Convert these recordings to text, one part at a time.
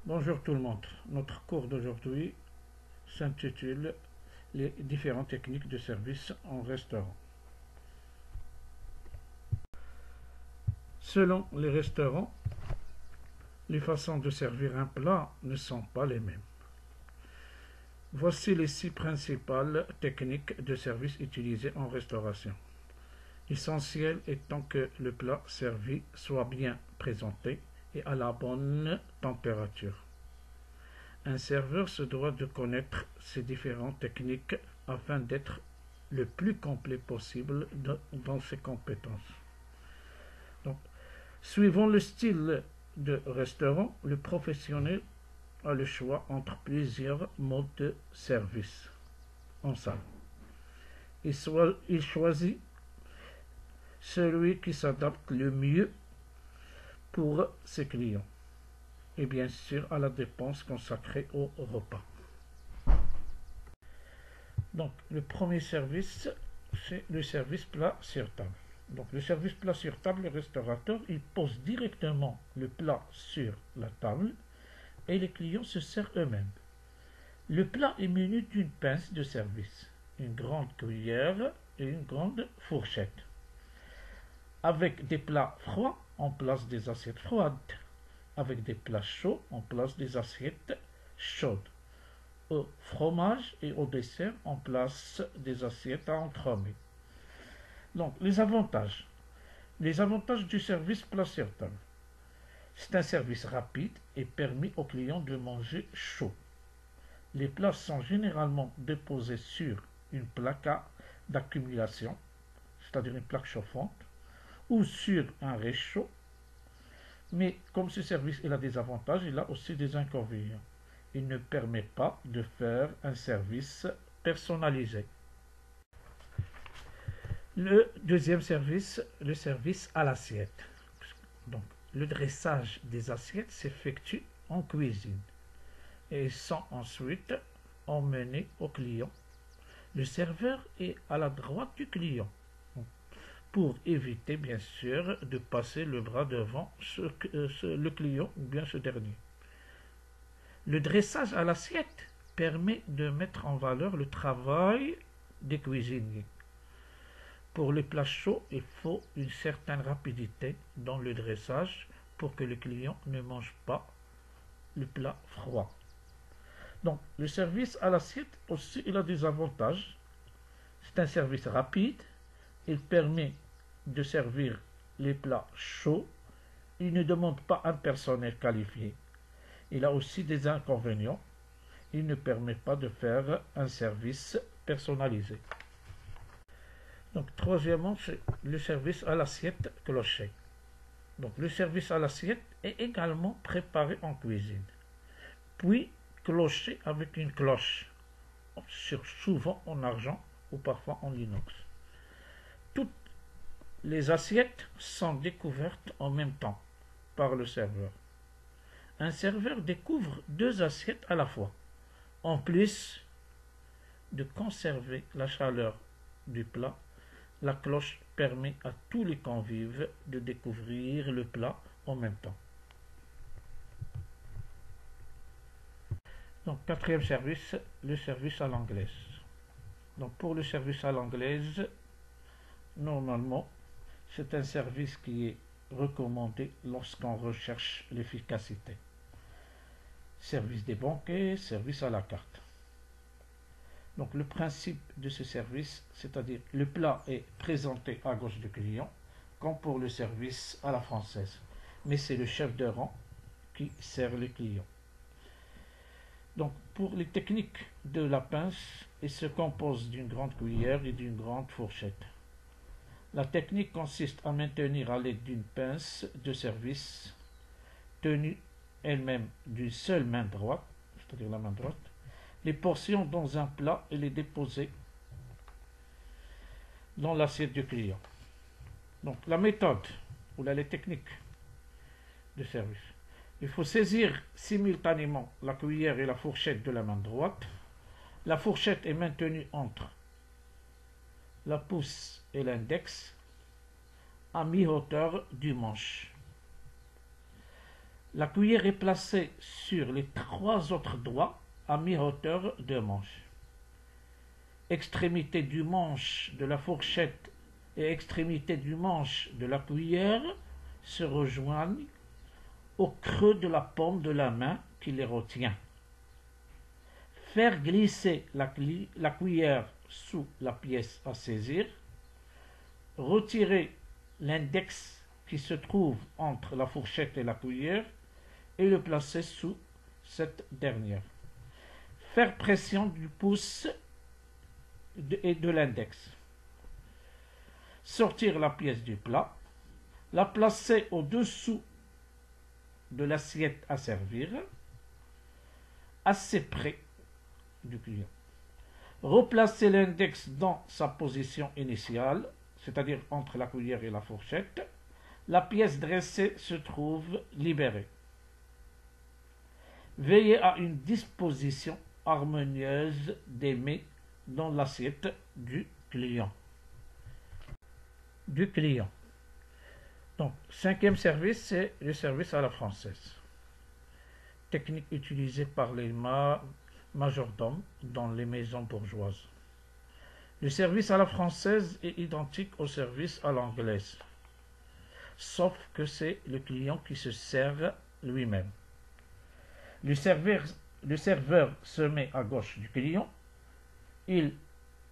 Bonjour tout le monde. Notre cours d'aujourd'hui s'intitule Les différentes techniques de service en restaurant. Selon les restaurants, les façons de servir un plat ne sont pas les mêmes. Voici les 6 principales techniques de service utilisées en restauration. L'essentiel étant que le plat servi soit bien présenté et à la bonne température. Un serveur se doit de connaître ces différentes techniques afin d'être le plus complet possible dans ses compétences. Donc, suivant le style de restaurant, le professionnel a le choix entre plusieurs modes de service en salle. Il choisit celui qui s'adapte le mieux pour ses clients et bien sûr à la dépense consacrée au repas. Donc le premier service, c'est le service plat sur table. Donc le service plat sur table, le restaurateur, il pose directement le plat sur la table et les clients se servent eux-mêmes. Le plat est muni d'une pince de service, une grande cuillère et une grande fourchette. Avec des plats froids, on place des assiettes froides. Avec des plats chauds, on place des assiettes chaudes. Au fromage et au dessert, on place des assiettes à entremets. Donc, les avantages. Les avantages du service plat sur table. C'est un service rapide et permet aux clients de manger chaud. Les plats sont généralement déposés sur une plaque d'accumulation, c'est-à-dire une plaque chauffante, ou sur un réchaud. Mais comme ce service il a des avantages, il a aussi des inconvénients. Il ne permet pas de faire un service personnalisé. Le deuxième service, le service à l'assiette. Donc, le dressage des assiettes s'effectue en cuisine et sont ensuite emmenés au client. Le serveur est à la droite du client pour éviter bien sûr de passer le bras devant le client ou bien ce dernier. Le dressage à l'assiette permet de mettre en valeur le travail des cuisiniers. Pour les plats chauds, il faut une certaine rapidité dans le dressage pour que le client ne mange pas le plat froid. Donc, le service à l'assiette aussi, il a des avantages. C'est un service rapide. Il permet de servir les plats chauds. Il ne demande pas un personnel qualifié. Il a aussi des inconvénients. Il ne permet pas de faire un service personnalisé. Donc, troisièmement, c'est le service à l'assiette cloché. Donc, le service à l'assiette est également préparé en cuisine, puis cloché avec une cloche, souvent en argent ou parfois en inox. Toutes les assiettes sont découvertes en même temps par le serveur. Un serveur découvre 2 assiettes à la fois, en plus de conserver la chaleur du plat. La cloche permet à tous les convives de découvrir le plat en même temps. Donc, quatrième service, le service à l'anglaise. Donc, pour le service à l'anglaise, normalement, c'est un service qui est recommandé lorsqu'on recherche l'efficacité. Service des banquets, service à la carte. Donc le principe de ce service, c'est-à-dire le plat est présenté à gauche du client, comme pour le service à la française. Mais c'est le chef de rang qui sert le client. Donc pour les techniques de la pince, il se compose d'une grande cuillère et d'une grande fourchette. La technique consiste à maintenir à l'aide d'une pince de service tenue elle-même d'une seule main droite, c'est-à-dire la main droite, les portions dans un plat et les déposer dans l'assiette du client. Donc la méthode ou les techniques de service. Il faut saisir simultanément la cuillère et la fourchette de la main droite. La fourchette est maintenue entre la pouce et l'index à mi-hauteur du manche. La cuillère est placée sur les 3 autres doigts à mi-hauteur de manche. Extrémité du manche de la fourchette et extrémité du manche de la cuillère se rejoignent au creux de la paume de la main qui les retient. Faire glisser la cuillère sous la pièce à saisir. Retirer l'index qui se trouve entre la fourchette et la cuillère et le placer sous cette dernière. Faire pression du pouce et de l'index. Sortir la pièce du plat. La placer au-dessous de l'assiette à servir, assez près du client. Replacer l'index dans sa position initiale, c'est-à-dire entre la cuillère et la fourchette. La pièce dressée se trouve libérée. Veillez à une disposition harmonieuse des mets dans l'assiette du client. Donc, 5e service, c'est le service à la française. Technique utilisée par les majordomes dans les maisons bourgeoises. Le service à la française est identique au service à l'anglaise, sauf que c'est le client qui se sert lui-même. Le serveur se met à gauche du client, il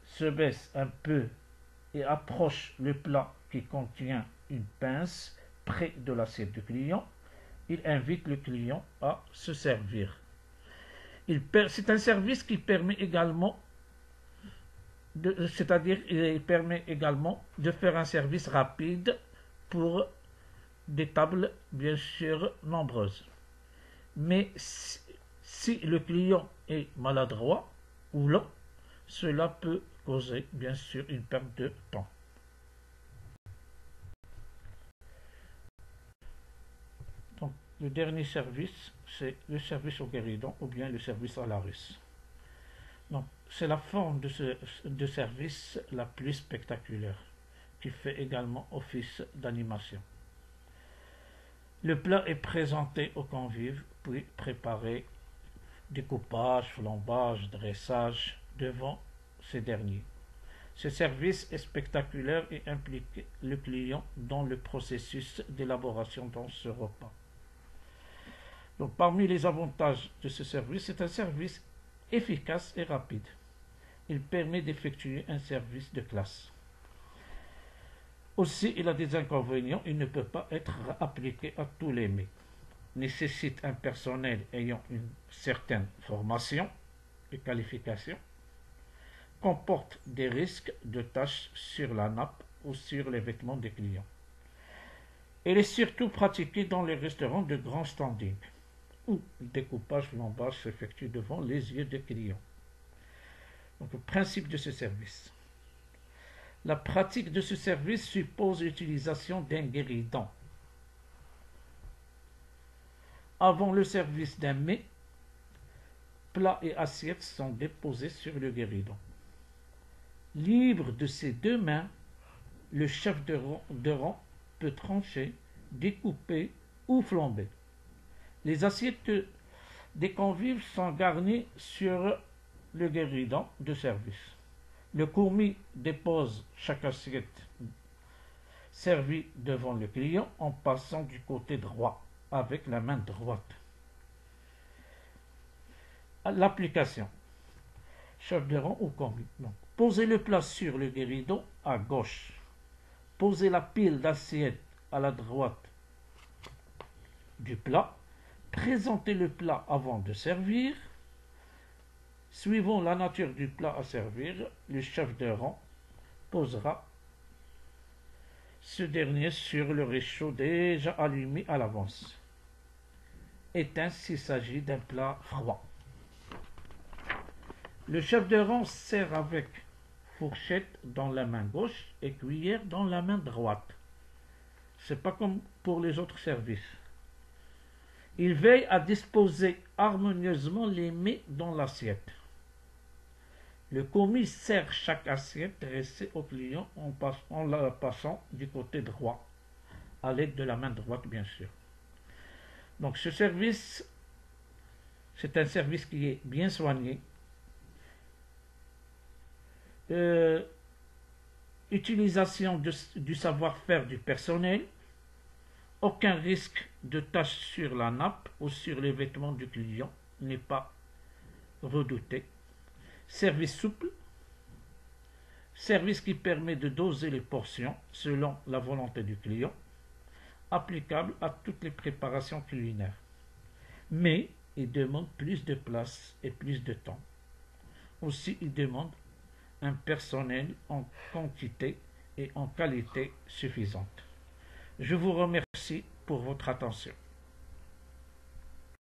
se baisse un peu et approche le plat qui contient une pince près de l'assiette du client. Il invite le client à se servir. C'est un service qui permet également il permet également de faire un service rapide pour des tables bien sûr nombreuses. Mais si le client est maladroit ou lent, cela peut causer bien sûr une perte de temps. Donc, le dernier service, c'est le service au guéridon ou bien le service à la russe. Donc, c'est la forme de service la plus spectaculaire, qui fait également office d'animation. Le plat est présenté aux convives, puis préparé, découpage, flambage, dressage devant ces derniers. Ce service est spectaculaire et implique le client dans le processus d'élaboration de ce repas. Donc, parmi les avantages de ce service, c'est un service efficace et rapide. Il permet d'effectuer un service de classe. Aussi, il a des inconvénients, il ne peut pas être appliqué à tous les mets. Nécessite un personnel ayant une certaine formation et qualification. Comporte des risques de taches sur la nappe ou sur les vêtements des clients. Il est surtout pratiqué dans les restaurants de grand standing, où le découpage flambage s'effectue devant les yeux des clients. Donc, le principe de ce service. La pratique de ce service suppose l'utilisation d'un guéridon. Avant le service d'un mets, plats et assiettes sont déposés sur le guéridon. Libre de ses 2 mains, le chef de rang peut trancher, découper ou flamber. Les assiettes des convives sont garnies sur le guéridon de service. Le commis dépose chaque assiette servie devant le client en passant du côté droit avec la main droite. L'application. Chef de rang ou commis. Donc, posez le plat sur le guéridon à gauche. Posez la pile d'assiettes à la droite du plat. Présentez le plat avant de servir. Suivant la nature du plat à servir, le chef de rang posera ce dernier sur le réchaud déjà allumé à l'avance. Éteint s'il s'agit d'un plat froid. Le chef de rang sert avec fourchette dans la main gauche et cuillère dans la main droite. C'est pas comme pour les autres services. Il veille à disposer harmonieusement les mets dans l'assiette. Le commis sert chaque assiette dressée au client en la passant du côté droit, à l'aide de la main droite bien sûr. Donc ce service, c'est un service qui est bien soigné. Utilisation du savoir-faire du personnel, aucun risque de tache sur la nappe ou sur les vêtements du client n'est pas redouté. Service souple, service qui permet de doser les portions selon la volonté du client, applicable à toutes les préparations culinaires. Mais il demande plus de place et plus de temps. Aussi, il demande un personnel en quantité et en qualité suffisante. Je vous remercie pour votre attention.